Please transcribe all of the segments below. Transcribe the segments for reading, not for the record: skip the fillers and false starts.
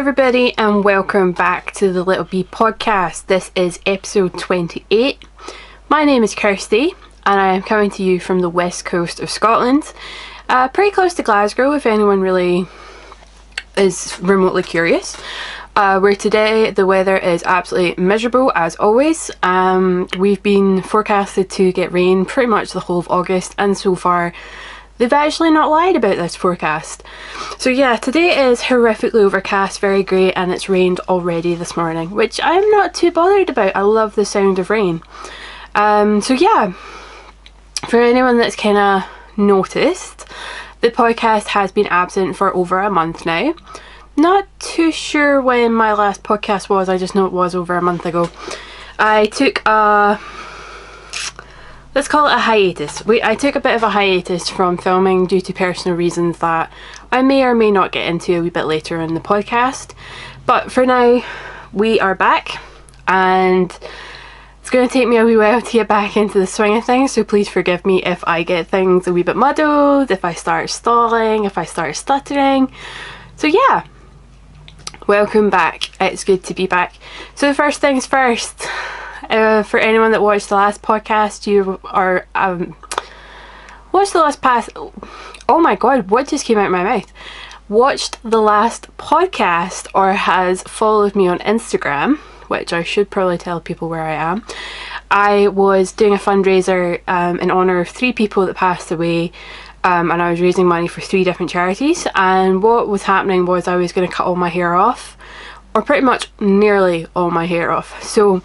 everybody, and welcome back to the Little Bee Podcast. This is episode 28. My name is Kirsty and I am coming to you from the west coast of Scotland, pretty close to Glasgow if anyone really is remotely curious, where today the weather is absolutely miserable as always. We've been forecasted to get rain pretty much the whole of August, and so far they've actually not lied about this forecast. So yeah, today is horrifically overcast, very grey, and it's rained already this morning, which I'm not too bothered about. I love the sound of rain. So yeah, for anyone that's kind of noticed, the podcast has been absent for over a month now. Not too sure when my last podcast was, I just know it was over a month ago. I took a... let's call it a hiatus. I took a bit of a hiatus from filming due to personal reasons that I may or may not get into a wee bit later in the podcast. But for now, we are back, and it's going to take me a wee while to get back into the swing of things, so please forgive me if I get things a wee bit muddled, if I start stalling, if I start stuttering. So yeah, welcome back. It's good to be back. So the first things first. For anyone that watched the last podcast, you are watched the last oh my god, what just came out of my mouth? Watched the last podcast or has followed me on Instagram, which I should probably tell people where I am. I was doing a fundraiser in honour of 3 people that passed away, and I was raising money for 3 different charities, and what was happening was I was going to cut all my hair off, or pretty much nearly all my hair off. So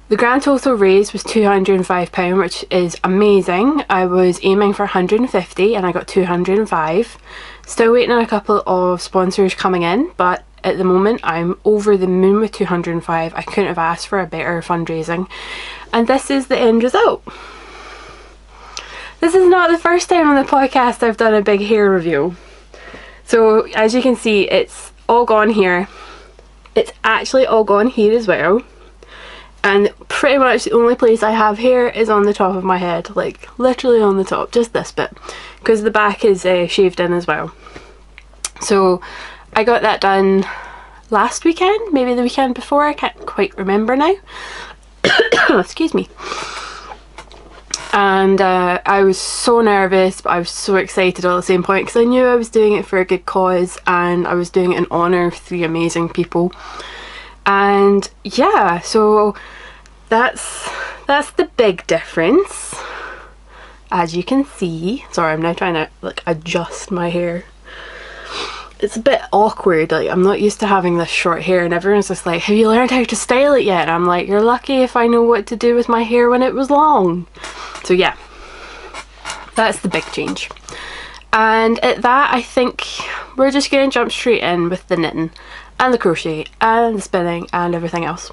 the grand total raised was £205, which is amazing. I was aiming for 150 and I got 205. Still waiting on a couple of sponsors coming in, but at the moment I'm over the moon with 205. I couldn't have asked for a better fundraising. And this is the end result. This is not the first time on the podcast I've done a big hair review. So as you can see, it's all gone here. It's actually all gone here as well. And pretty much the only place I have hair is on the top of my head, like literally on the top, just this bit, because the back is shaved in as well. So I got that done last weekend, maybe the weekend before, I can't quite remember now. Excuse me. And I was so nervous, but I was so excited all at the same point, because I knew I was doing it for a good cause and I was doing it in honour of 3 amazing people. And yeah, so that's the big difference, as you can see. Sorry, I'm now trying to like adjust my hair. It's a bit awkward, like I'm not used to having this short hair, and everyone's just like, have you learned how to style it yet? And I'm like, you're lucky if I know what to do with my hair when it was long. So yeah, that's the big change. And at that, I think we're just going to jump straight in with the knitting and the crochet and the spinning and everything else.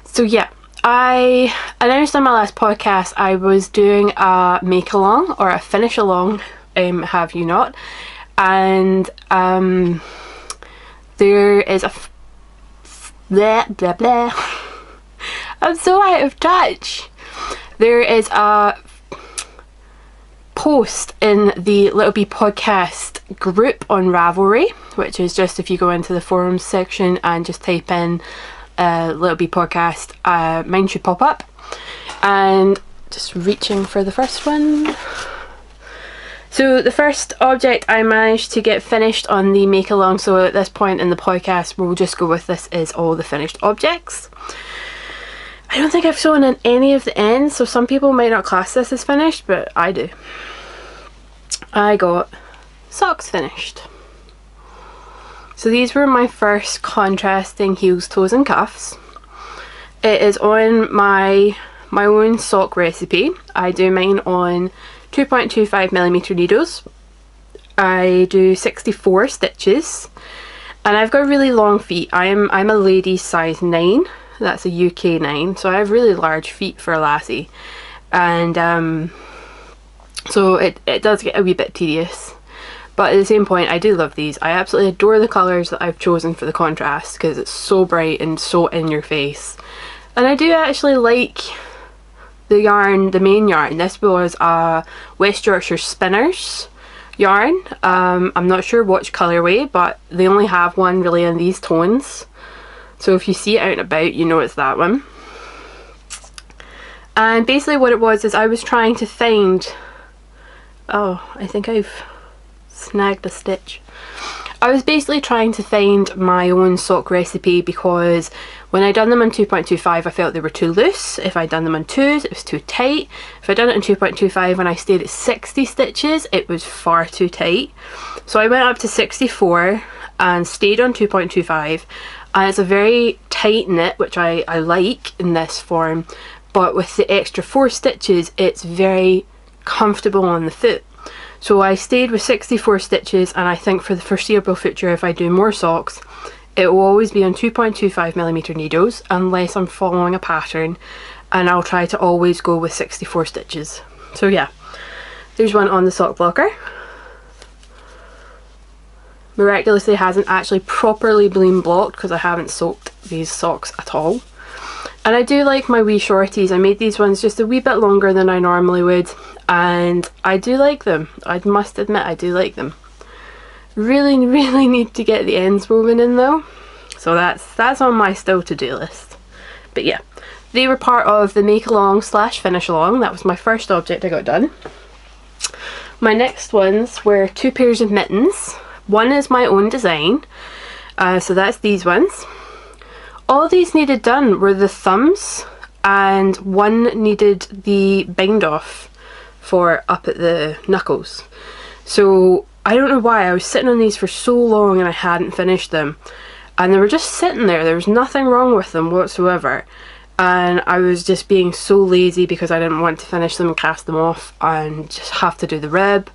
So yeah, I announced on my last podcast I was doing a make along or a finish along, have you not, and there is a blah blah blah I'm so out of touch. There is a post in the Little Bee Podcast group on Ravelry, which is just if you go into the forums section and just type in Little Bee Podcast, mine should pop up. And just reaching for the first one. So the first object I managed to get finished on the make along, so at this point in the podcast we'll just go with this is all the finished objects. I don't think I've sewn in any of the ends, so some people might not class this as finished, but I do. I got socks finished. So these were my first contrasting heels, toes and cuffs. It is on my own sock recipe. I do mine on 2.25mm needles. I do 64 stitches, and I've got really long feet. I'm a lady size 9. That's a UK 9, so I have really large feet for a lassie, and so it does get a wee bit tedious. But at the same point, I do love these. I absolutely adore the colours that I've chosen for the contrast, because it's so bright and so in your face. And I do actually like the yarn, the main yarn. This was West Yorkshire Spinners yarn. I'm not sure which colourway, but they only have one really in these tones. So if you see it out and about, you know it's that one. And basically what it was is I was trying to find... Oh, I think I've snagged a stitch. I was basically trying to find my own sock recipe, because when I done them in 2.25 I felt they were too loose. If I'd done them in 2s it was too tight. If I'd done it in 2.25 and I stayed at 60 stitches it was far too tight. So I went up to 64 and stayed on 2.25, and it's a very tight knit, which I like in this form, but with the extra 4 stitches it's very comfortable on the foot. So I stayed with 64 stitches, and I think for the foreseeable future, if I do more socks, it will always be on 2.25mm needles unless I'm following a pattern, and I'll try to always go with 64 stitches. So yeah, there's one on the sock blocker. Miraculously hasn't actually properly been blocked because I haven't soaked these socks at all. And I do like my wee shorties. I made these ones just a wee bit longer than I normally would, and I do like them. I must admit I do like them. Really need to get the ends woven in though, so that's on my still to do list. But yeah, they were part of the make along / finish along. That was my first object I got done. My next ones were 2 pairs of mittens. One is my own design, so that's these ones. All these needed done were the thumbs, and one needed the bind off for up at the knuckles. So I don't know why I was sitting on these for so long and I hadn't finished them, and they were just sitting there. There was nothing wrong with them whatsoever, and I was just being so lazy because I didn't want to finish them and cast them off and just have to do the rib.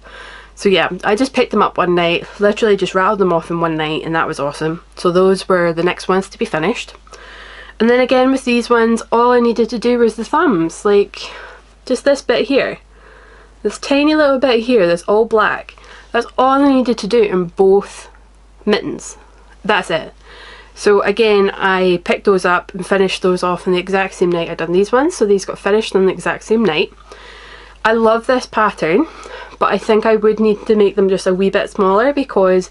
So yeah, I just picked them up one night, literally just rattled them off in one night, and that was awesome. So those were the next ones to be finished. And then again with these ones, all I needed to do was the thumbs, like just this bit here. This tiny little bit here that's all black. That's all I needed to do in both mittens. That's it. So again, I picked those up and finished those off on the exact same night I done these ones. So these got finished on the exact same night. I love this pattern, but I think I would need to make them just a wee bit smaller because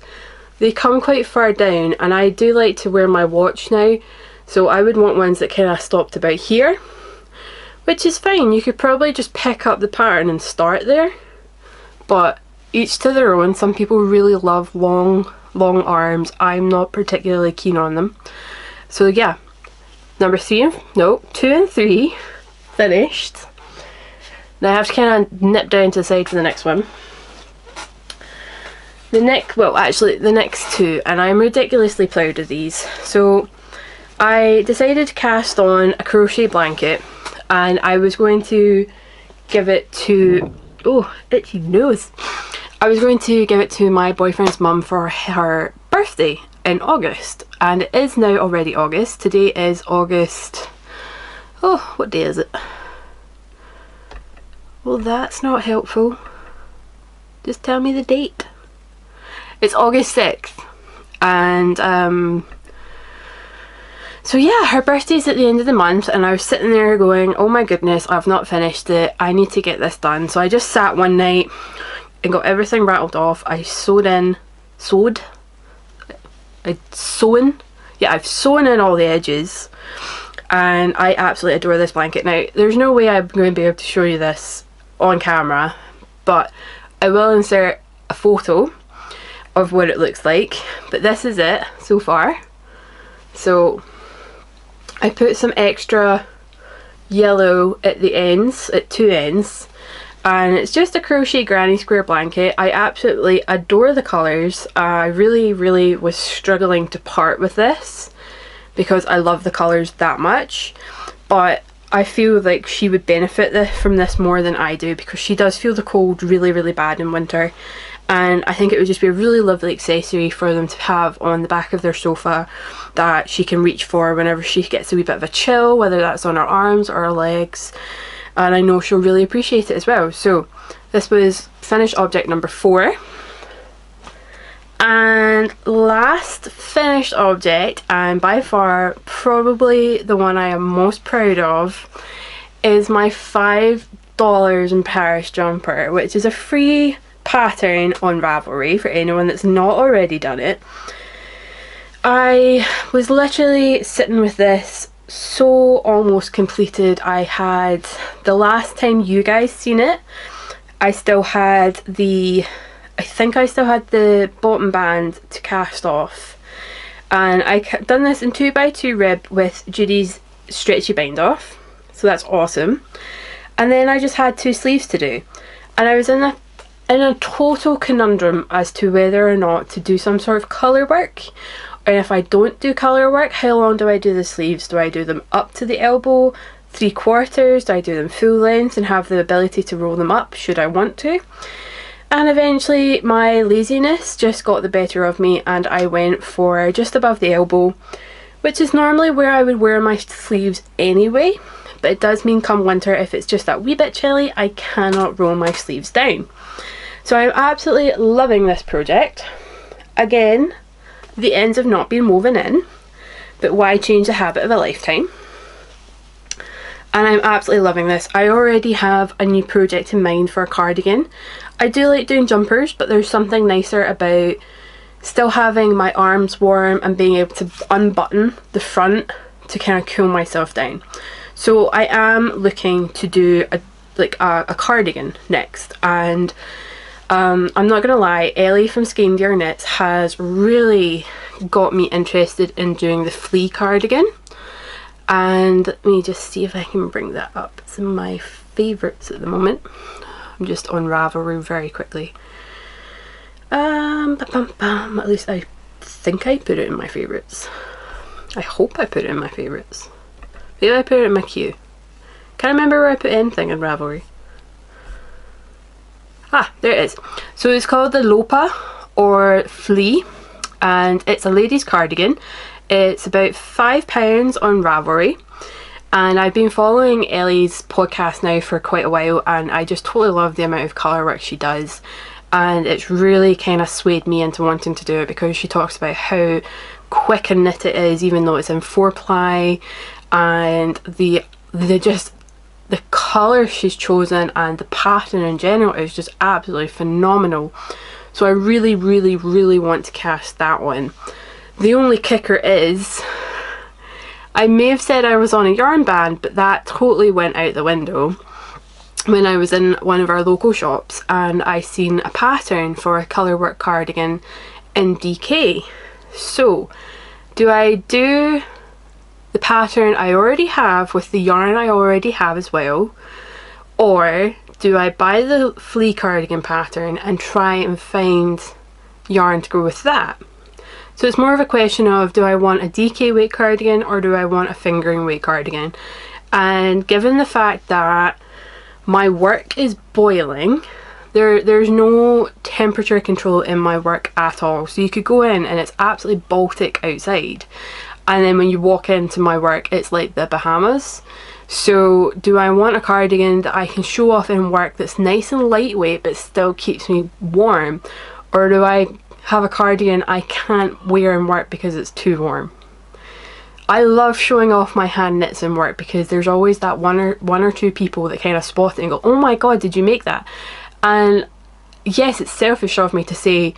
they come quite far down, and I do like to wear my watch now. So I would want ones that kind of stopped about here, which is fine. You could probably just pick up the pattern and start there, but each to their own. Some people really love long arms. I'm not particularly keen on them. So yeah, number 2 and 3 finished. Now I have to kind of nip down to the side for the next one. The next 2, and I'm ridiculously proud of these. So I decided to cast on a crochet blanket, and I was going to give it to, oh, itchy nose. I was going to give it to my boyfriend's mum for her birthday in August, and it is now already August. Today is August, oh, what day is it? Well, that's not helpful. Just tell me the date. It's August 6th, and so yeah, her birthday's at the end of the month, and I was sitting there going, oh my goodness, I've not finished it, I need to get this done. So I just sat one night and got everything rattled off. I've sewn in all the edges, and I absolutely adore this blanket. Now there's no way I'm going to be able to show you this on camera, but I will insert a photo of what it looks like. But this is it so far. So I put some extra yellow at the ends, at 2 ends, and it's just a crochet granny square blanket. I absolutely adore the colours. I really was struggling to part with this because I love the colours that much, but I feel like she would benefit from this more than I do, because she does feel the cold really bad in winter, and I think it would just be a really lovely accessory for them to have on the back of their sofa that she can reach for whenever she gets a wee bit of a chill, whether that's on her arms or her legs, and I know she'll really appreciate it as well. So this was finished object number 4. And last finished object, and by far probably the one I am most proud of, is my $5 in Paris jumper, which is a free pattern on Ravelry for anyone that's not already done it. I was literally sitting with this so almost completed. I had, the last time you guys seen it, I still had the, I think I still had the bottom band to cast off, and I done this in 2x2 rib with Judy's stretchy bind off, so that's awesome. And then I just had 2 sleeves to do, and I was in a total conundrum as to whether or not to do some sort of colour work. And if I don't do colour work, how long do I do the sleeves? Do I do them up to the elbow, 3/4? Do I do them full length and have the ability to roll them up should I want to? And eventually my laziness just got the better of me, and I went for just above the elbow, which is normally where I would wear my sleeves anyway. But it does mean come winter, if it's just that wee bit chilly, I cannot roll my sleeves down. So I'm absolutely loving this project. Again, the ends have not been woven in, but why change the habit of a lifetime? And I'm absolutely loving this. I already have a new project in mind for a cardigan. I do like doing jumpers, but there's something nicer about still having my arms warm and being able to unbutton the front to kind of cool myself down. So I am looking to do a cardigan next, and I'm not gonna lie, Ellie from Skein Knits has really got me interested in doing the flea cardigan, and let me just see if I can bring that up. It's in my favourites at the moment. I'm just on Ravelry very quickly. At least I think I put it in my favourites. I hope I put it in my favourites. Maybe I put it in my queue. Can't remember where I put anything in Ravelry. Ah, there it is. So it's called the Lopa or Flea, and it's a ladies cardigan. It's about £5 on Ravelry, and I've been following Ellie's podcast now for quite a while, and I just totally love the amount of colour work she does, and it's really kind of swayed me into wanting to do it because she talks about how quick a knit it is, even though it's in 4-ply, and the colour she's chosen and the pattern in general is just absolutely phenomenal. So I really want to cast that one. The only kicker is, I may have said I was on a yarn band, but that totally went out the window when I was in one of our local shops and I seen a pattern for a colour work cardigan in DK. So do I do the pattern I already have with the yarn I already have as well, or do I buy the flea cardigan pattern and try and find yarn to go with that? So it's more of a question of, do I want a DK weight cardigan or do I want a fingering weight cardigan? And given the fact that my work is boiling, there's no temperature control in my work at all, so you could go in and it's absolutely Baltic outside, and then when you walk into my work it's like the Bahamas. So do I want a cardigan that I can show off in work that's nice and lightweight but still keeps me warm, or do I have a cardigan I can't wear in work because it's too warm? I love showing off my hand knits in work because there's always that one or two people that kind of spot it and go, oh my god, did you make that? And yes, it's selfish of me to say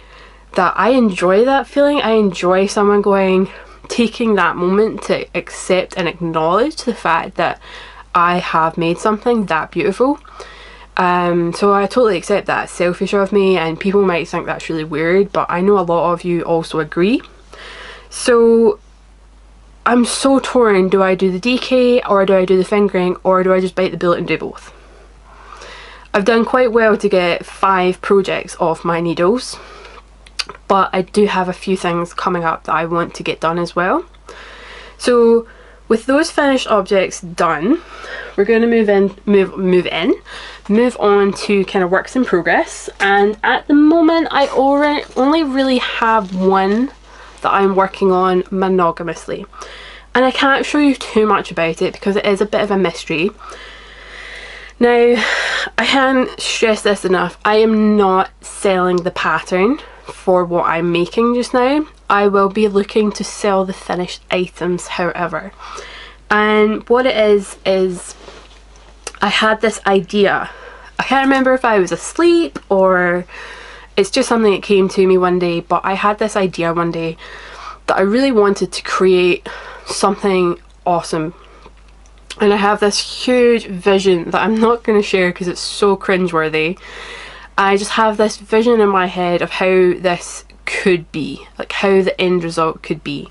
that I enjoy that feeling. I enjoy someone taking that moment to accept and acknowledge the fact that I have made something that beautiful. So I totally accept that. It's selfish of me and people might think that's really weird, but I know a lot of you also agree. So I'm so torn. Do I do the DK or do I do the fingering, or do I just bite the bullet and do both? I've done quite well to get 5 projects off my needles, but I do have a few things coming up that I want to get done as well. So with those finished objects done, we're going to move on to kind of works in progress. And at the moment I only really have one that I'm working on monogamously, and I can't show you too much about it because it is a bit of a mystery. Now, I can't stress this enough, I am not selling the pattern for what I'm making just now. I will be looking to sell the finished items however. And what it is I had this idea. I can't remember if I was asleep or It's just something that came to me one day, but I had this idea one day that I really wanted to create something awesome. And I have this huge vision that I'm not going to share because it's so cringeworthy. I just have this vision in my head of how this could be, like how the end result could be.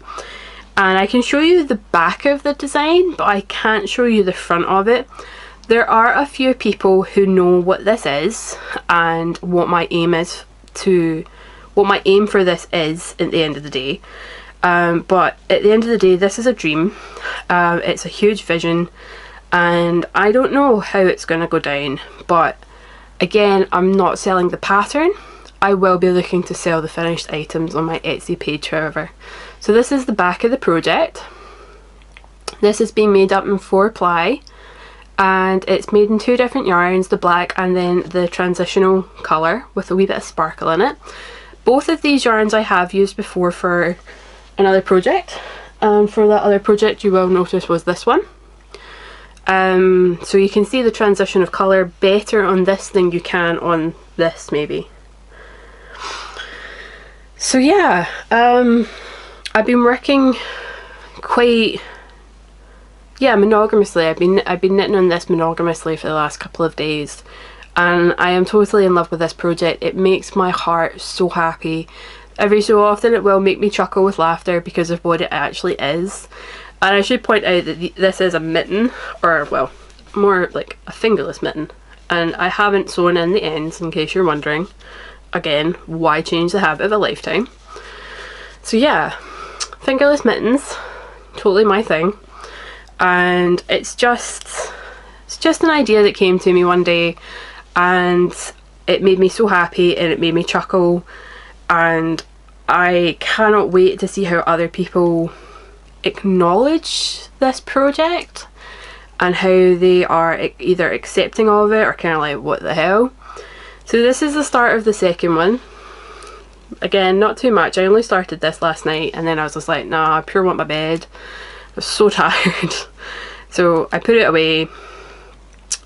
And I can show you the back of the design, but I can't show you the front of it. There are a few people who know what this is and what my aim is what my aim for this is at the end of the day. But at the end of the day, this is a dream. It's a huge vision, and I don't know how it's going to go down, but again, I'm not selling the pattern. I will be looking to sell the finished items on my Etsy page, however. So this is the back of the project. This is being made up in 4-ply, and it's made in 2 different yarns, the black and then the transitional colour with a wee bit of sparkle in it. Both of these yarns I have used before for another project, and for that other project you will notice was this one. So you can see the transition of colour better on this than you can on this maybe. So yeah, I've been working quite monogamously. I've been knitting on this monogamously for the last couple of days, and I am totally in love with this project. It makes my heart so happy. Every so often it will make me chuckle with laughter because of what it actually is. And I should point out that this is a mitten, or well, more like a fingerless mitten, and I haven't sewn in the ends, in case you're wondering. Again, why change the habit of a lifetime? So yeah, fingerless mittens, totally my thing. And it's just an idea that came to me one day, and it made me so happy and it made me chuckle, and I cannot wait to see how other people acknowledge this project and how they are either accepting of it or kind of like, what the hell. So this is the start of the second one. Again, not too much. I only started this last night, and then I was just like, nah, I pure want my bed. I was so tired. So I put it away,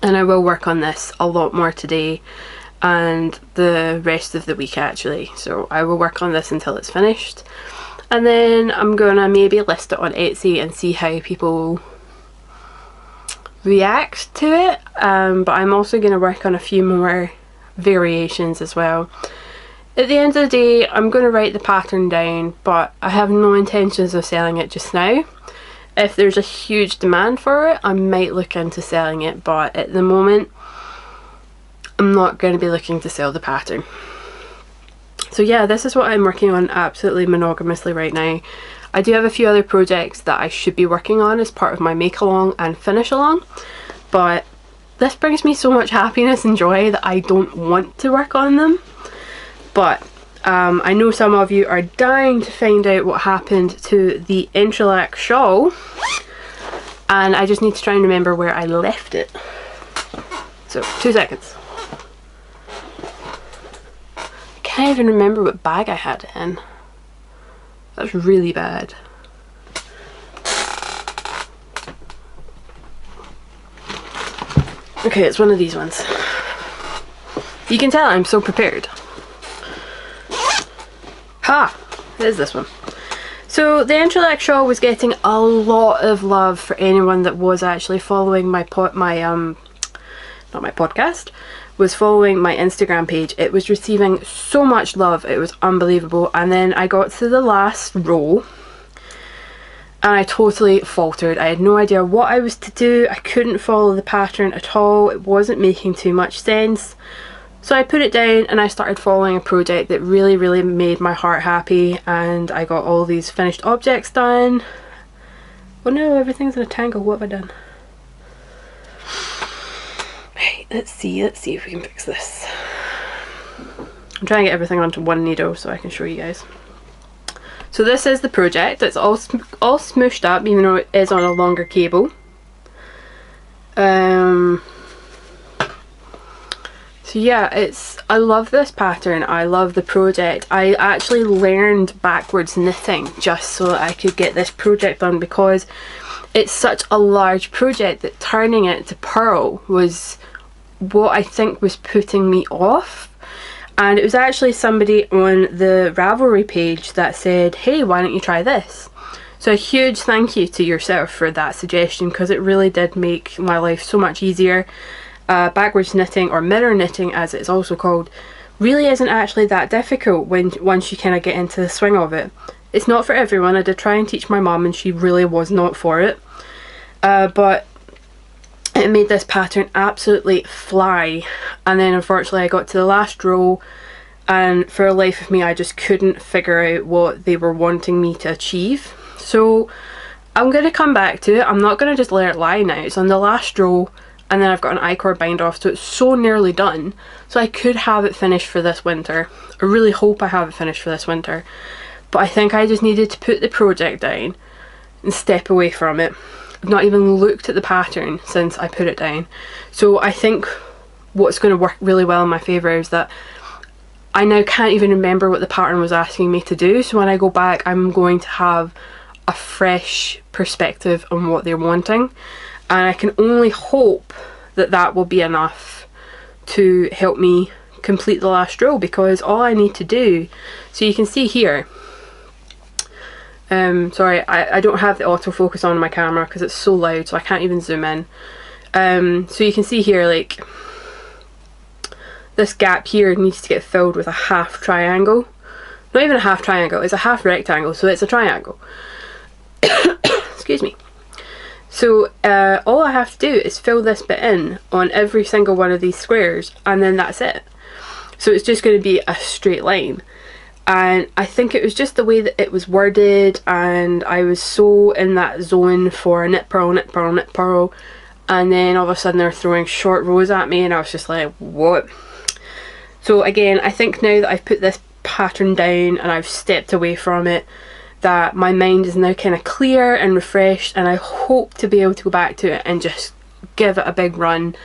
and I will work on this a lot more today and the rest of the week actually. So I will work on this until it's finished, and then I'm gonna maybe list it on Etsy and see how people react to it. But I'm also gonna work on a few more variations as well. At the end of the day, I'm going to write the pattern down, but I have no intentions of selling it just now. If there's a huge demand for it, I might look into selling it, but at the moment I'm not going to be looking to sell the pattern. So yeah, this is what I'm working on absolutely monogamously right now. I do have a few other projects that I should be working on as part of my make along and finish along, but this brings me so much happiness and joy that I don't want to work on them. But I know some of you are dying to find out what happened to the Entrelac shawl, and I just need to try and remember where I left it. So 2 seconds. I can't even remember what bag I had it in. That's really bad. Okay, it's one of these ones. You can tell I'm so prepared. Ha! There's this one. So the Entrelac shawl was getting a lot of love for anyone that was actually following my not my podcast, was following my Instagram page. It was receiving so much love, it was unbelievable. And then I got to the last row and I totally faltered. I had no idea what I was to do. I couldn't follow the pattern at all. It wasn't making too much sense. So I put it down and I started following a project that really, really made my heart happy, and I got all these finished objects done. Oh no, everything's in a tangle. What have I done? Right, let's see if we can fix this. I'm trying to get everything onto one needle so I can show you guys. So this is the project. It's all smooshed up, even though it is on a longer cable. So yeah, I love this pattern. I love the project. I actually learned backwards knitting just so that I could get this project done, because it's such a large project that turning it to purl was what I think was putting me off. And it was actually somebody on the Ravelry page that said, hey, why don't you try this? So a huge thank you to yourself for that suggestion, because it really did make my life so much easier. Backwards knitting, or mirror knitting as it's also called, really isn't actually that difficult once you kind of get into the swing of it. It's not for everyone. I did try and teach my mum and she really was not for it. But it made this pattern absolutely fly. And then unfortunately I got to the last row, and for the life of me I just couldn't figure out what they were wanting me to achieve. So I'm going to come back to it. I'm not going to just let it lie now. It's on the last row, and then I've got an I-cord bind off, so it's so nearly done. So I could have it finished for this winter. I really hope I have it finished for this winter. But I think I just needed to put the project down and step away from it. I've not even looked at the pattern since I put it down. So I think what's going to work really well in my favour is that I now can't even remember what the pattern was asking me to do. So when I go back, I'm going to have a fresh perspective on what they're wanting. And I can only hope that that will be enough to help me complete the last row, because all I need to do, so you can see here, sorry, I don't have the autofocus on my camera because it's so loud, so I can't even zoom in. So you can see here, like, this gap here needs to get filled with a half triangle. Not even a half triangle, it's a half rectangle, so it's a triangle. Excuse me. So all I have to do is fill this bit in on every single one of these squares, and then that's it. So it's just going to be a straight line. And I think it was just the way that it was worded, and I was so in that zone for knit purl, knit purl, knit purl, and then all of a sudden they're throwing short rows at me and I was just like, what? So again, I think now that I've put this pattern down and I've stepped away from it, that my mind is now kind of clear and refreshed, and I hope to be able to go back to it and just give it a big run,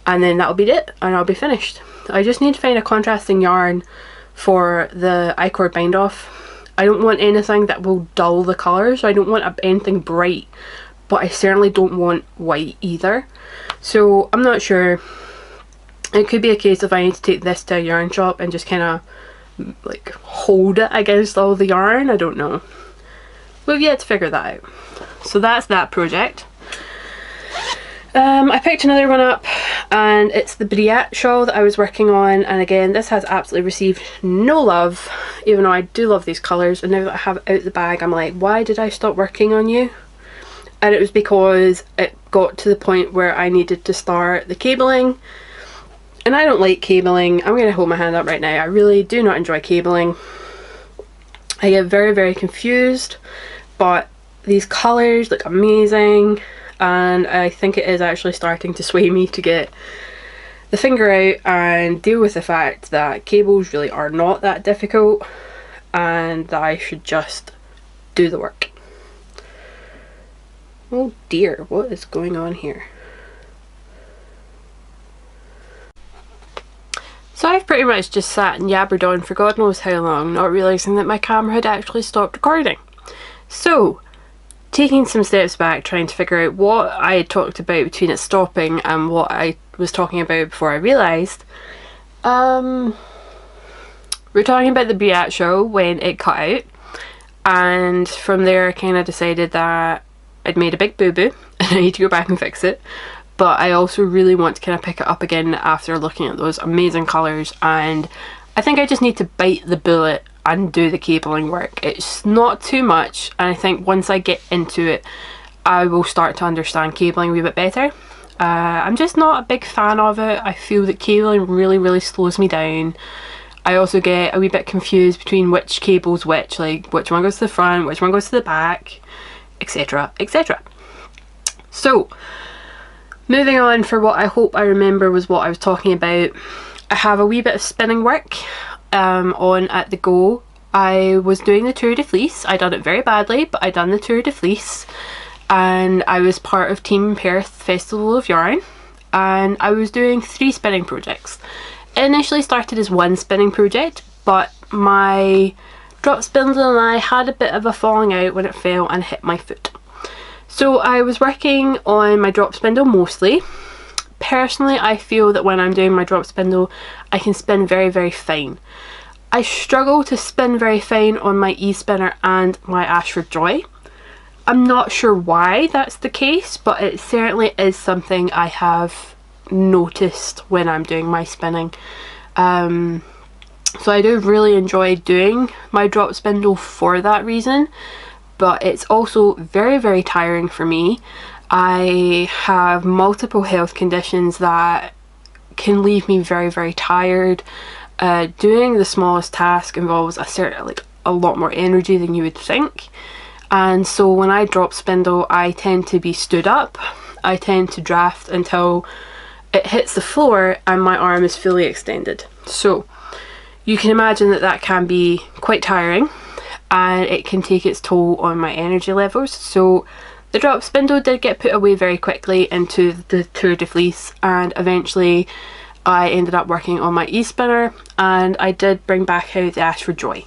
and then that'll be it and I'll be finished. I just need to find a contrasting yarn for the I-cord bind off. I don't want anything that will dull the colours. I don't want anything bright, but I certainly don't want white either. So I'm not sure. It could be a case of I need to take this to a yarn shop and just kind of like hold it against all the yarn. I don't know. We've yet to figure that out. So that's that project. I picked another one up, and it's the Briette shawl that I was working on, and again this has absolutely received no love, even though I do love these colours, and now that I have it out the bag I'm like, why did I stop working on you? And it was because it got to the point where I needed to start the cabling, and I don't like cabling. I'm going to hold my hand up right now. I really do not enjoy cabling. I get very, very confused, but these colours look amazing, and I think it is actually starting to sway me to get the finger out and deal with the fact that cables really are not that difficult, and that I should just do the work. Oh dear, what is going on here? So I've pretty much just sat and yabbered on for God knows how long, not realising that my camera had actually stopped recording. So, taking some steps back, trying to figure out what I had talked about between it stopping and what I was talking about before I realised. We're talking about the Briette show when it cut out, and from there I kind of decided that I'd made a big boo-boo and I need to go back and fix it. But I also really want to kind of pick it up again after looking at those amazing colours, and I think I just need to bite the bullet and do the cabling work. It's not too much, and I think once I get into it I will start to understand cabling a wee bit better. I'm just not a big fan of it. I feel that cabling really slows me down. I also get a wee bit confused between which cable's which, like which one goes to the front, which one goes to the back, etc, etc. So moving on, for what I hope I remember was what I was talking about. I have a wee bit of spinning work on at the go. I was doing the Tour de Fleece. I done it very badly, but I done the Tour de Fleece, and I was part of Team Perth Festival of Yarn, and I was doing 3 spinning projects. It initially started as 1 spinning project, but my drop spindle and I had a bit of a falling out when it fell and hit my foot. So I was working on my drop spindle mostly, personally, I feel that when I'm doing my drop spindle, I can spin very, very fine. I struggle to spin very fine on my e-spinner and my Ashford Joy. I'm not sure why that's the case, but it certainly is something I have noticed when I'm doing my spinning. So I do really enjoy doing my drop spindle for that reason, but it's also very, very tiring for me. I have multiple health conditions that can leave me very, very tired. Doing the smallest task involves a lot more energy than you would think. And so when I drop spindle, I tend to be stood up. I tend to draft until it hits the floor and my arm is fully extended. So you can imagine that that can be quite tiring, and it can take its toll on my energy levels. So the drop spindle did get put away very quickly into the Tour de Fleece, and eventually I ended up working on my e-spinner, and I did bring back out the Ashford Joy.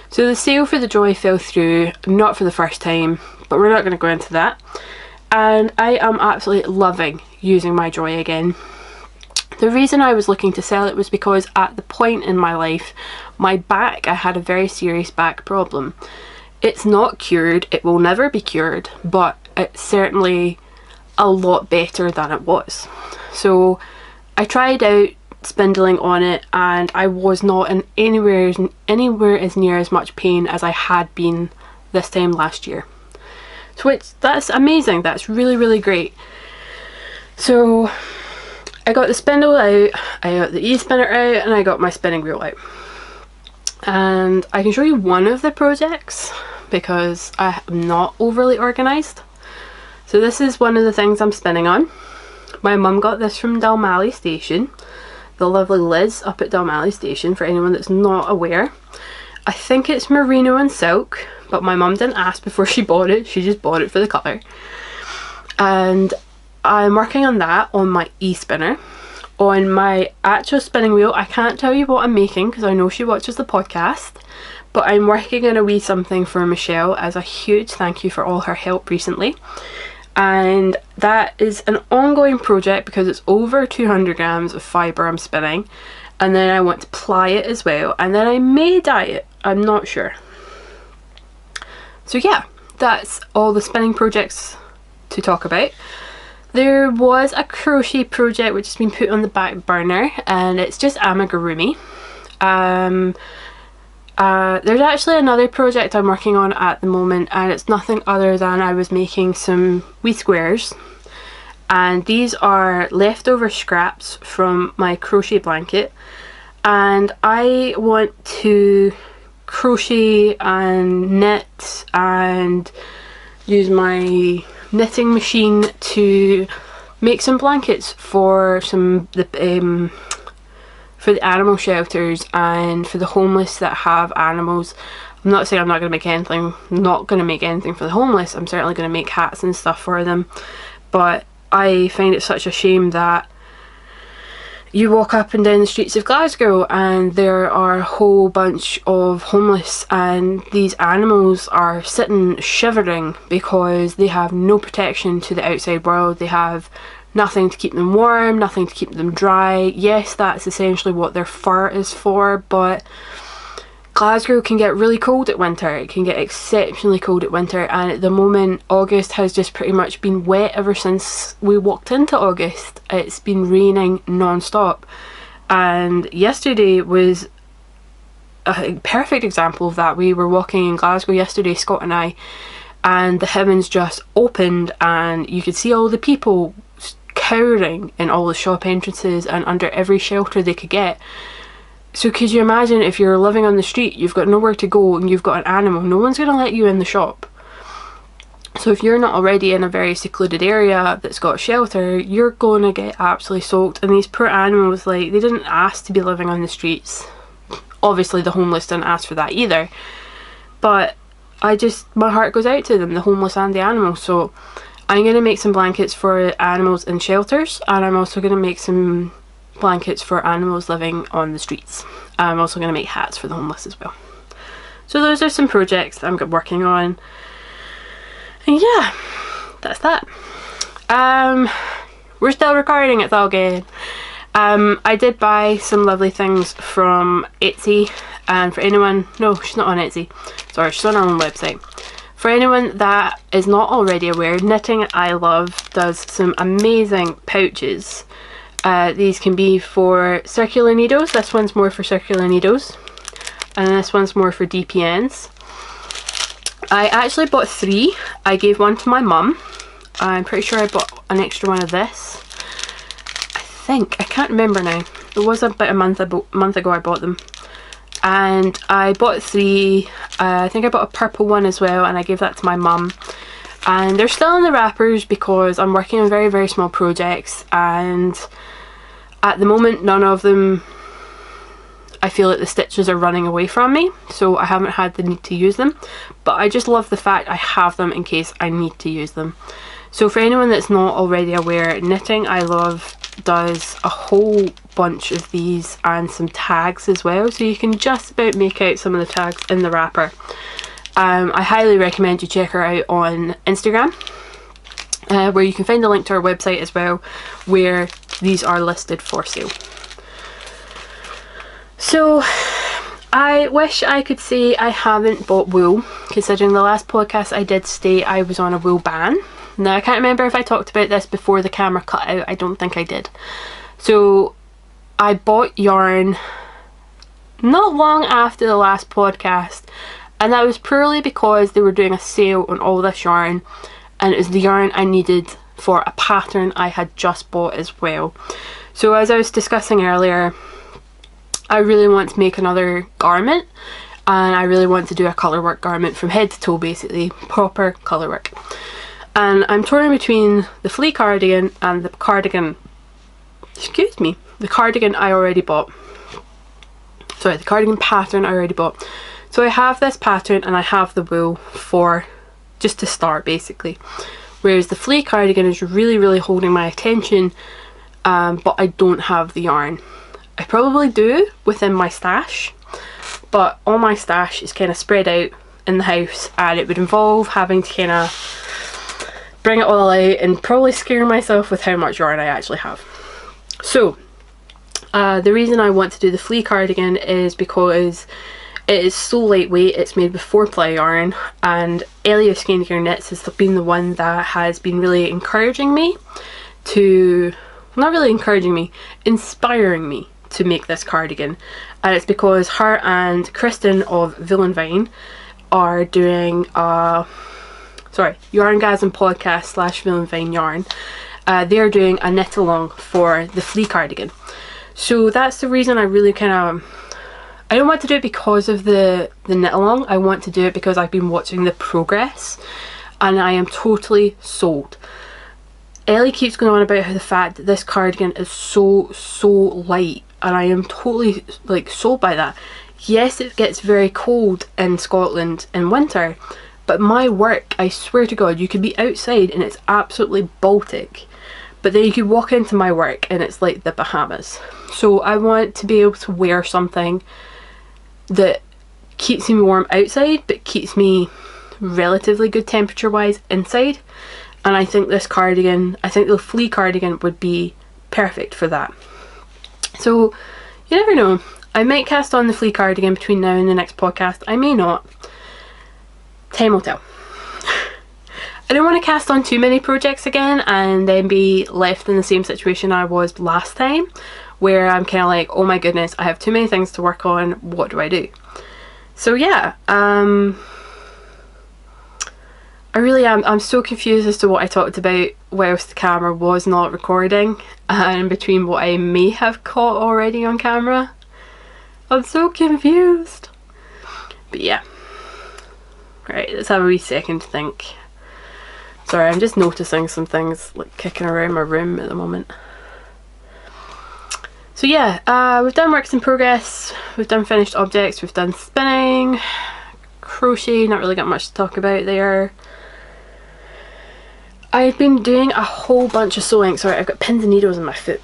So the sale for the Joy fell through, not for the first time, but we're not going to go into that. And I am absolutely loving using my Joy again. The reason I was looking to sell it was because at the point in my life, my back, I had a very serious back problem. It's not cured, it will never be cured, but it's certainly a lot better than it was. So I tried out spindling on it, and I was not in anywhere as near as much pain as I had been this time last year. So that's amazing, that's really, really great. So I got the spindle out, I got the e-spinner out, and I got my spinning wheel out. And I can show you one of the projects because I am not overly organised. So this is one of the things I'm spinning on. My mum got this from Dalmally Station. The lovely Liz up at Dalmally Station, for anyone that's not aware. I think it's merino and silk, but my mum didn't ask before she bought it, she just bought it for the colour. And I'm working on that on my e-spinner. On my actual spinning wheel, I can't tell you what I'm making because I know she watches the podcast, but I'm working on a wee something for Michelle as a huge thank you for all her help recently. And that is an ongoing project because it's over 200 grams of fibre I'm spinning, and then I want to ply it as well, and then I may dye it, I'm not sure. So yeah, that's all the spinning projects to talk about. There was a crochet project which has been put on the back burner, and it's just amigurumi. There's actually another project I'm working on at the moment, and it's nothing other than I was making some wee squares, and these are leftover scraps from my crochet blanket, and I want to crochet and knit and use my knitting machine to make some blankets for for the animal shelters and for the homeless that have animals. I'm not saying I'm not going to make anything, for the homeless. I'm certainly going to make hats and stuff for them, but I find it such a shame that you walk up and down the streets of Glasgow and there are a whole bunch of homeless, and these animals are sitting shivering because they have no protection to the outside world. They have nothing to keep them warm, nothing to keep them dry. Yes, that's essentially what their fur is for, but Glasgow can get really cold at winter. It can get exceptionally cold at winter, and at the moment August has just pretty much been wet ever since we walked into August. It's been raining non-stop, and yesterday was a perfect example of that. We were walking in Glasgow yesterday, Scott and I, and the heavens just opened and you could see all the people cowering in all the shop entrances and under every shelter they could get. So could you imagine if you're living on the street, you've got nowhere to go and you've got an animal, no one's going to let you in the shop. So if you're not already in a very secluded area that's got shelter, you're going to get absolutely soaked. And these poor animals, like, they didn't ask to be living on the streets. Obviously the homeless didn't ask for that either, but my heart goes out to them, the homeless and the animals. So I'm going to make some blankets for animals in shelters, and I'm also going to make some blankets for animals living on the streets. I'm also going to make hats for the homeless as well. So those are some projects that I'm working on, and yeah, that's that. We're still recording, it's all good. I did buy some lovely things from Etsy, and for anyone, no, she's not on Etsy, sorry, she's on her own website. For anyone that is not already aware, Knitting I Love does some amazing pouches. These can be for circular needles. This one's more for circular needles, and this one's more for DPNs. I actually bought 3. I gave one to my mum. I'm pretty sure I bought an extra one of this. I can't remember now. It was about a month ago I bought them. And I bought 3. I think I bought a purple one as well, and I gave that to my mum. And they're still in the wrappers because I'm working on very, very small projects, and at the moment none of them, I feel like the stitches are running away from me, so I haven't had the need to use them. But I just love the fact I have them in case I need to use them. So for anyone that's not already aware, Knitting I Love does a whole bunch of these and some tags as well, so you can just about make out some of the tags in the wrapper. I highly recommend you check her out on Instagram, where you can find a link to her website as well, where these are listed for sale. So I wish I could say I haven't bought wool, considering the last podcast I did state I was on a wool ban. Now I can't remember if I talked about this before the camera cut out. I don't think I did. So I bought yarn not long after the last podcast, and that was purely because they were doing a sale on all this yarn, and it was the yarn I needed for a pattern I had just bought as well. So as I was discussing earlier, I really want to make another garment, and I really want to do a colourwork garment from head to toe, basically proper colourwork. And I'm torn between the flea cardigan and the cardigan, excuse me, the cardigan I already bought. Sorry, the cardigan pattern I already bought. So I have this pattern and I have the wool for just to start basically. Whereas the flea cardigan is really, really holding my attention, but I don't have the yarn. I probably do within my stash, but all my stash is kind of spread out in the house, and it would involve having to kind of bring it all out and probably scare myself with how much yarn I actually have. So the reason I want to do the flea cardigan is because it is so lightweight. It's made with 4-ply yarn, and Ellie of Skein Gear Knits has been the one that has been really encouraging me to, not really encouraging me, inspiring me to make this cardigan. And it's because her and Kristen of Villenvine are doing a Yarngasm podcast / Villenvine Yarn. They're doing a knit along for the flea cardigan. So that's the reason I really kind of, I don't want to do it because of the knit along. I want to do it because I've been watching the progress and I am totally sold. Ellie keeps going on about how the fact that this cardigan is so light, and I am totally like sold by that. Yes, it gets very cold in Scotland in winter, but my work, I swear to God, you could be outside and it's absolutely Baltic, but then you could walk into my work and it's like the Bahamas. So I want to be able to wear something that keeps me warm outside but keeps me relatively good temperature wise inside. And I think this cardigan, I think the flea cardigan would be perfect for that. So you never know, I might cast on the flea cardigan between now and the next podcast. I may not. Time will tell. I don't want to cast on too many projects again and then be left in the same situation I was last time, where I'm kind of like, oh my goodness, I have too many things to work on, what do I do? So yeah, I really am, I'm so confused as to what I talked about whilst the camera was not recording, and between what I may have caught already on camera. I'm so confused. But yeah. Right, let's have a wee second to think. Sorry, I'm just noticing some things like kicking around my room at the moment. So yeah, we've done works in progress, we've done finished objects, we've done spinning, crochet, not really got much to talk about there. I've been doing a whole bunch of sewing. Sorry, I've got pins and needles in my foot.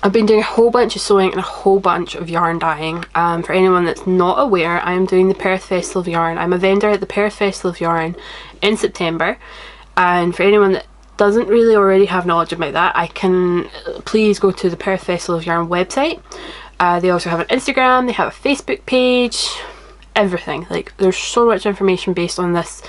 I've been doing a whole bunch of sewing and a whole bunch of yarn dyeing. For anyone that's not aware, I am doing the Perth Festival of Yarn. I'm a vendor at the Perth Festival of Yarn in September. And for anyone that doesn't really already have knowledge about that, I can please go to the Perth Festival of Yarn website. They also have an Instagram, they have a Facebook page, everything. Like, there's so much information based on this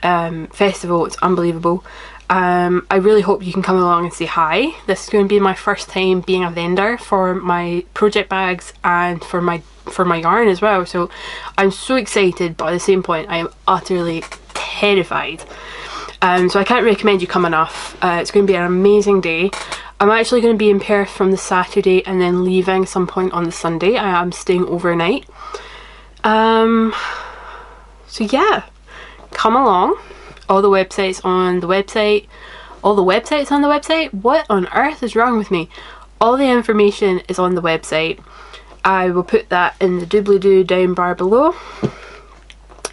festival, it's unbelievable. I really hope you can come along and say hi. This is going to be my first time being a vendor for my project bags and for my yarn as well, so I'm so excited, but at the same point I am utterly terrified. So I can't recommend you come enough. It's going to be an amazing day. I'm actually going to be in Perth from the Saturday and then leaving some point on the Sunday. I am staying overnight. So yeah, come along. All the websites on the website. All the websites on the website? What on earth is wrong with me? All the information is on the website. I will put that in the doobly-doo down bar below.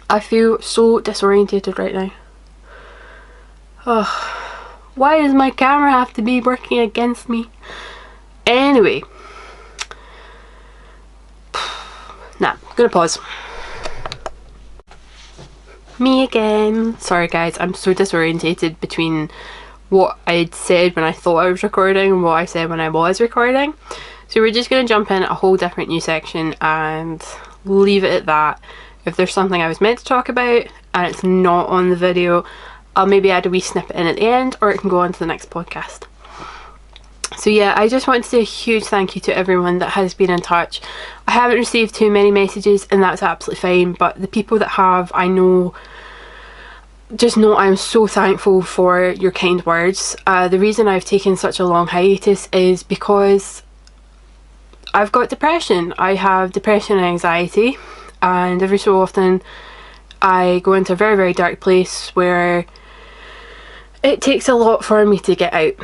I feel so disorientated right now. Oh, why does my camera have to be working against me? Anyway. Nah, I'm gonna pause. Me again. Sorry guys, I'm so disorientated between what I'd said when I thought I was recording and what I said when I was recording. So we're just going to jump in a whole different new section and leave it at that. If there's something I was meant to talk about and it's not on the video, I'll maybe add a wee snippet in at the end, or it can go on to the next podcast. So yeah, I just want to say a huge thank you to everyone that has been in touch. I haven't received too many messages and that's absolutely fine, but the people that have, I know, just know I'm so thankful for your kind words. The reason I've taken such a long hiatus is because I've got depression. I have depression and anxiety, and every so often I go into a very, very dark place where it takes a lot for me to get out.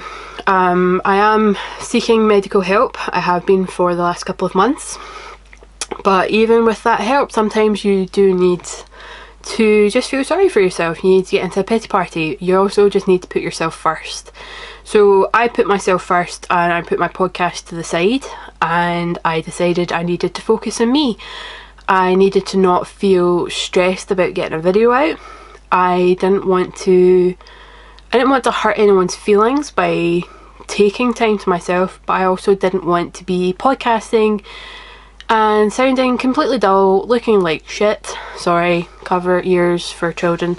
I am seeking medical help. I have been for the last couple of months, but even with that help, sometimes you do need to just feel sorry for yourself. You need to get into a pity party. You also just need to put yourself first. So I put myself first and I put my podcast to the side, and I decided I needed to focus on me. I needed to not feel stressed about getting a video out. I didn't want to hurt anyone's feelings by taking time to myself, but I also didn't want to be podcasting and sounding completely dull, looking like shit. Sorry, cover ears for children.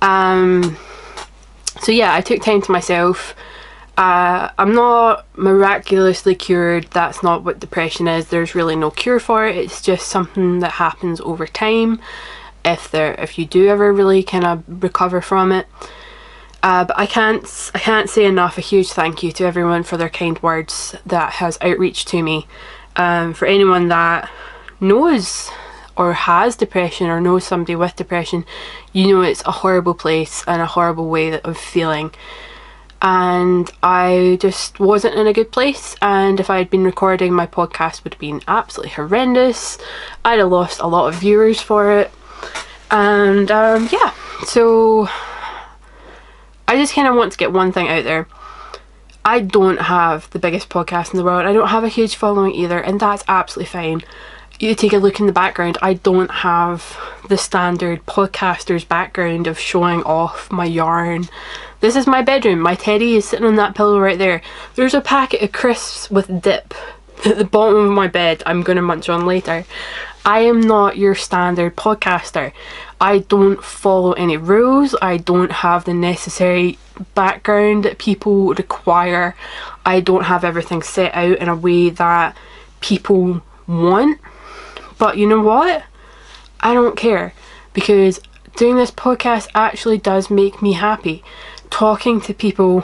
So yeah, I took time to myself. I'm not miraculously cured. That's not what depression is. There's really no cure for it. It's just something that happens over time if you do ever really kind of recover from it. But I can't say enough a huge thank you to everyone for their kind words that has outreach to me. For anyone that knows or has depression or knows somebody with depression, you know it's a horrible place and a horrible way of feeling. And I just wasn't in a good place, and if I had been recording, my podcast would have been absolutely horrendous. I'd have lost a lot of viewers for it. And yeah, so I just kind of want to get one thing out there. I don't have the biggest podcast in the world. I don't have a huge following either, and that's absolutely fine. You take a look in the background, I don't have the standard podcaster's background of showing off my yarn. This is my bedroom. My teddy is sitting on that pillow right there. There's a packet of crisps with dip at the bottom of my bed I'm going to munch on later. I am not your standard podcaster. I don't follow any rules. I don't have the necessary background that people require. I don't have everything set out in a way that people want. But you know what? I don't care, because doing this podcast actually does make me happy. Talking to people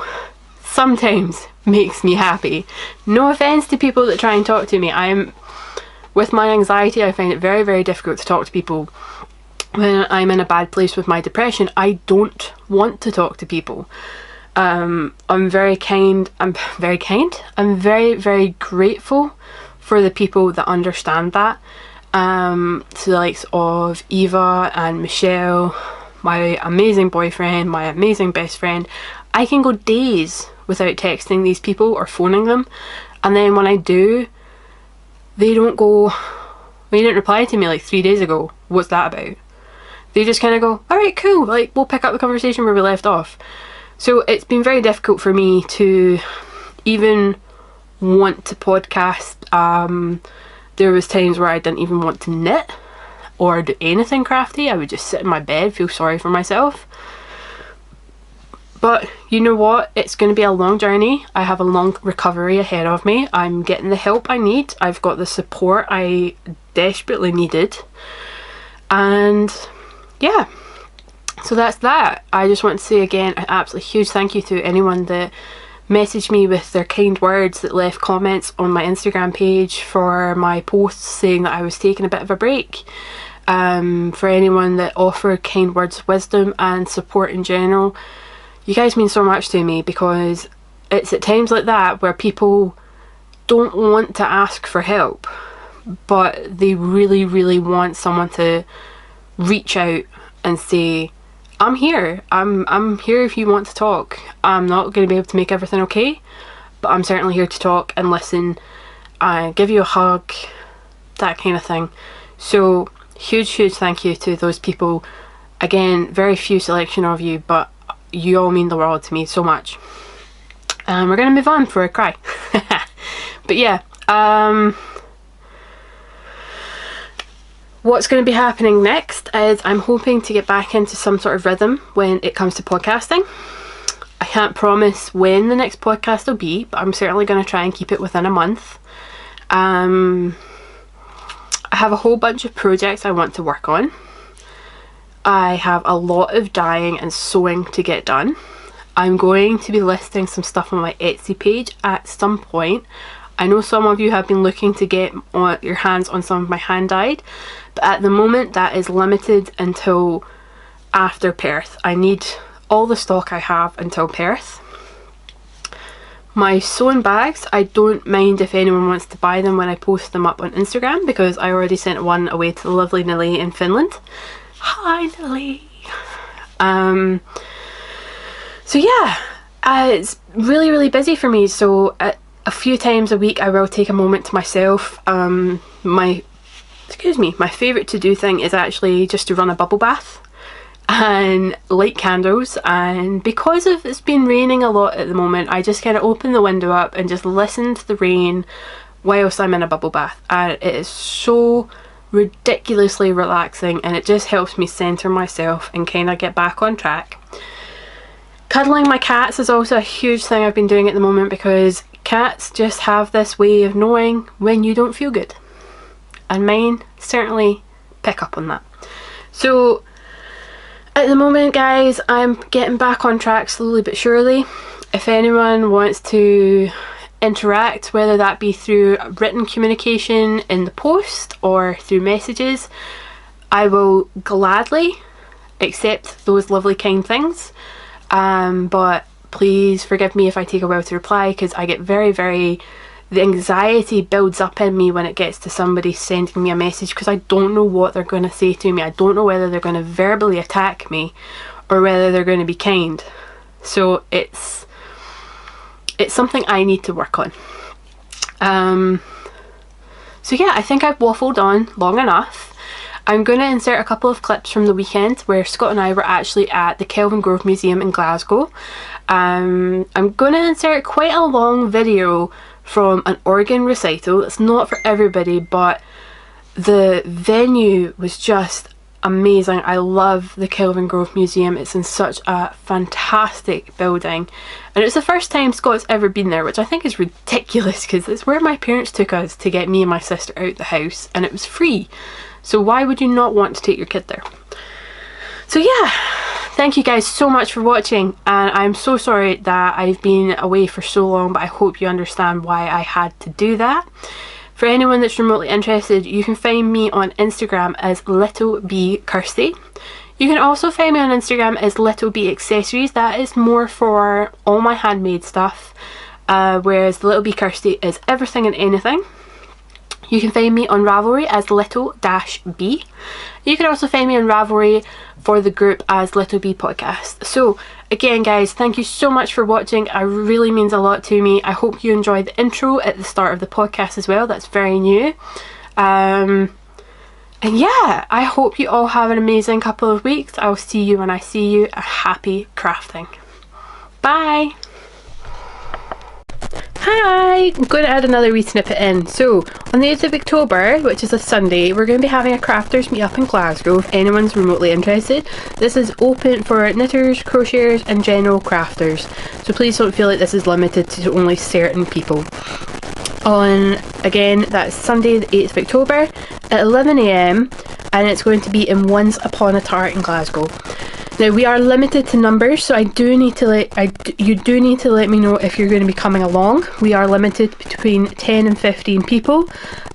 sometimes makes me happy. No offense to people that try and talk to me. With my anxiety, I find it very, very difficult to talk to people. When I'm in a bad place with my depression, I don't want to talk to people. I'm very kind. I'm very, very grateful for the people that understand that. To the likes of Eva and Michelle, my amazing boyfriend, my amazing best friend. I can go days without texting these people or phoning them, and then when I do, they don't go, well, you didn't reply to me like 3 days ago, what's that about? They just kind of go, alright, cool, like, we'll pick up the conversation where we left off. So it's been very difficult for me to even want to podcast. There was times where I didn't even want to knit or do anything crafty. I would just sit in my bed, feel sorry for myself. But you know what? It's going to be a long journey. I have a long recovery ahead of me. I'm getting the help I need. I've got the support I desperately needed. And yeah, so that's that. I just want to say again an absolutely huge thank you to anyone that messaged me with their kind words, that left comments on my Instagram page for my posts saying that I was taking a bit of a break. For anyone that offered kind words of wisdom and support in general, you guys mean so much to me, because it's at times like that where people don't want to ask for help, but they really, really want someone to reach out and say, I'm here. I'm here if you want to talk. I'm not going to be able to make everything okay, but I'm certainly here to talk and listen and give you a hug, that kind of thing. So huge thank you to those people. Again, very few selection of you, but you all mean the world to me so much. We're going to move on before I cry. But yeah, what's going to be happening next is I'm hoping to get back into some sort of rhythm when it comes to podcasting. I can't promise when the next podcast will be, but I'm certainly going to try and keep it within a month. I have a whole bunch of projects I want to work on. I have a lot of dyeing and sewing to get done. I'm going to be listing some stuff on my Etsy page at some point. I know some of you have been looking to get your hands on some of my hand dyed, but at the moment that is limited until after Perth. I need all the stock I have until Perth. My sewing bags, I don't mind if anyone wants to buy them when I post them up on Instagram, because I already sent one away to the lovely Nilly in Finland. Hi Nilly! So yeah, it's really, really busy for me, so a few times a week I will take a moment to myself. My favourite to do thing is actually just to run a bubble bath and light candles, and because of it's been raining a lot at the moment, I just kind of open the window up and just listen to the rain whilst I'm in a bubble bath, and it is so ridiculously relaxing, and it just helps me centre myself and kind of get back on track. Cuddling my cats is also a huge thing I've been doing at the moment, because cats just have this way of knowing when you don't feel good, and mine certainly pick up on that. So at the moment, guys, I'm getting back on track slowly but surely. If anyone wants to interact, whether that be through written communication in the post or through messages, I will gladly accept those lovely kind things. But please forgive me if I take a while to reply, because I get the anxiety builds up in me when it gets to somebody sending me a message, because I don't know what they're going to say to me. I don't know whether they're going to verbally attack me or whether they're going to be kind. So it's something I need to work on. So yeah, I think I've waffled on long enough. I'm going to insert a couple of clips from the weekend where Scott and I were actually at the Kelvingrove Museum in Glasgow. I'm going to insert quite a long video from an organ recital. It's not for everybody, but the venue was just amazing. I love the Kelvingrove Museum. It's in such a fantastic building, and it's the first time Scott's ever been there, which I think is ridiculous, because it's where my parents took us to get me and my sister out the house, and it was free. So why would you not want to take your kid there? So yeah, thank you guys so much for watching, and I'm so sorry that I've been away for so long, but I hope you understand why I had to do that. For anyone that's remotely interested, you can find me on Instagram as Little B Kirsty. You can also find me on Instagram as Little B Accessories. That is more for all my handmade stuff, whereas Little B Kirsty is everything and anything. You can find me on Ravelry as Little-B. You can also find me on Ravelry for the group as Little B Podcast. So again, guys, thank you so much for watching. It really means a lot to me. I hope you enjoyed the intro at the start of the podcast as well. That's very new. And yeah, I hope you all have an amazing couple of weeks. I'll see you when I see you. Happy crafting. Bye! Hi! I'm going to add another wee snippet in. So, on the 8th of October, which is a Sunday, we're going to be having a crafters meet up in Glasgow if anyone's remotely interested. This is open for knitters, crocheters and general crafters. So please don't feel like this is limited to only certain people. Again, that's Sunday the 8th of October at 11 AM and it's going to be in Once Upon a Tart in Glasgow. Now we are limited to numbers, so you do need to let me know if you're going to be coming along. We are limited between 10 and 15 people.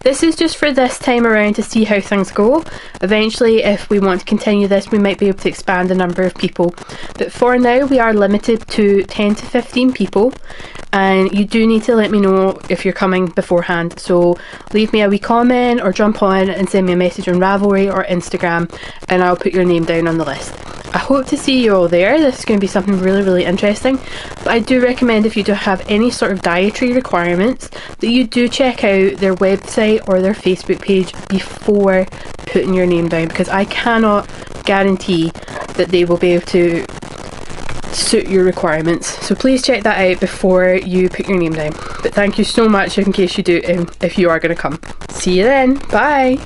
This is just for this time around to see how things go. Eventually, if we want to continue this, we might be able to expand the number of people. But for now, we are limited to 10 to 15 people. And you do need to let me know if you're coming beforehand. So leave me a wee comment or jump on and send me a message on Ravelry or Instagram and I'll put your name down on the list. I hope to see you all there. This is going to be something really, really interesting. But I do recommend if you do have any sort of dietary requirements that you do check out their website or their Facebook page before putting your name down, because I cannot guarantee that they will be able to suit your requirements. So please check that out before you put your name down. But thank you so much in case you do, if you are going to come. See you then. Bye.